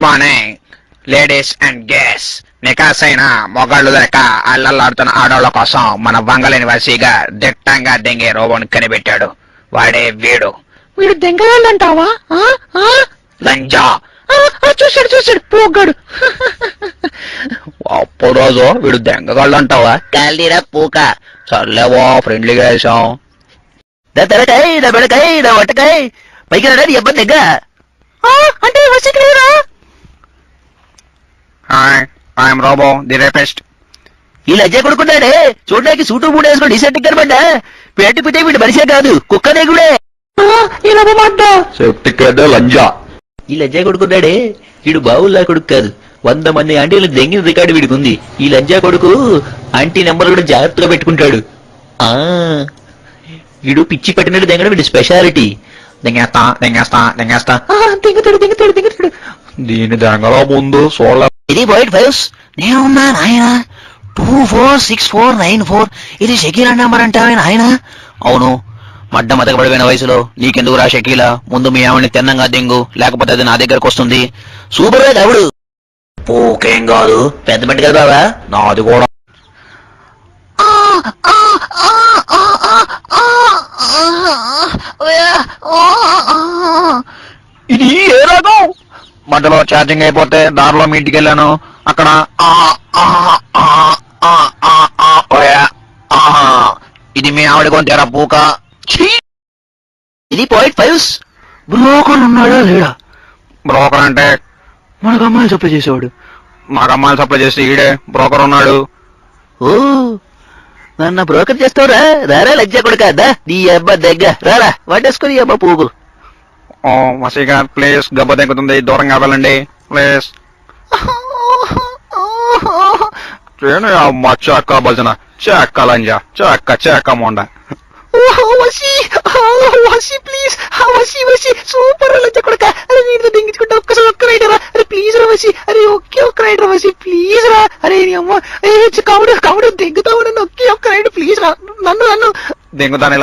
Morning ladies and gays. నికాసైన మొగాళ్ళు లేక అల్లల్లాడుతున్న ఆడవాళ్ళ కోసం మన వంగలేని వసీగా దిట్టంగా దెంగే రోబోని కనిపెట్టాడు. వాడే వీడు. వీడు దెంగరాళ్ళంటావా? లంజా. చూసాడు పోగాడు. అప్పుడు రోజు వీడు దెంగగాళ్ళు అంటావా? కాలిరా పూక. సర్లేవో ఫ్రెండ్లీగా వేసాం. తలకాయ నా బెడకాయ నా వట్టకాయ పైకి రాడని ఇబ్బంది దగ్గ అంటే వసీకి లేరా? Hi, I'm robo the rapist. ఈ లజ్జ కొడుకున్నాడే చూడడానికి సూటు మూడు వేసుకుని డీసెంట్ కనబడ్డా పెట్టిపోతే వీడు మనిషే కాదు కుక్కనే కూడా. ఇలా మాట సెప్టిక్ లంజా. ఈ లజ్జ కొడుకున్నాడే వీడు బావుల్లా కొడుకు కాదు, 100 మంది ఆంటీలు దెంగిన రికార్డు వీడికి ఉంది. ఈ లజ్జా కొడుకు ఆంటీ నెంబర్ కూడా జాగ్రత్తగా పెట్టుకుంటాడు. ఆ వీడు పిచ్చి పట్టినట్టు దెంగడం వీడి స్పెషాలిటీ. దెంగేస్తా. దింగుతాడు. దీని దెంగలో ముందు ఇది .5 నేనున్నా నాయన 246494 ఇది షకీలా నెంబర్ అంటావే నాయన. అవును, మడ్డ మతకబడిపోయిన వయసులో నీకెందుకు రా షకీలా, ముందు మీ ఆవిడని తిన్నంగా దెంగు, లేకపోతే అది నా దగ్గరకు వస్తుంది. సూపర్ గా దేవుడు పూకేం కాదు, పెద్ద పెట్టి కదా బాబా, నాది కూడా. ఇది ఏ రాగం? మధ్యలో ఛార్జింగ్ అయిపోతే దారిలో మీ ఇంటికి వెళ్ళాను. అక్కడ ఇది మీ ఆవిడ కొంటారా పూక? ఇది .5 బ్రోకర్ ఉన్నాడా లేడా? బ్రోకర్ అంటే మనకు అమ్మాయి సప్లై చేసేవాడు. మాకు అమ్మాయిలు సప్లై చేసి ఈడే బ్రోకర్ ఉన్నాడు. ఓ నన్ను బ్రోకర్ చేస్తావురా? రారా లజ్జా కొడుకా, నీ అబ్బా దగ్గ రారా వాటేసుకుని అబ్బా పువ్వు. మసీగా ప్లీజ్, గబ్బ తెగుతుంది, దూరంగా వెళ్ళండి ప్లీజ్. అమ్మ చెక్క భజన, చెక్క లంజా, చెక్క మొండ. ప్లీజ్ సూపర్ లజ్జ కొడుక. అరే నేను దింగించుకుంటా ఒక్కసారి ఒక్క రైడర్ రా. అరే ప్లీజ్ రా వసి, అరే ఒక్క రైడర్ వసి ప్లీజ్ రా. అరే నీ అమ్మ కావుడు దింగుతావు, నన్ను ఒక్క రైడర్ ప్లీజ్ రా. నన్ను దింగుతాను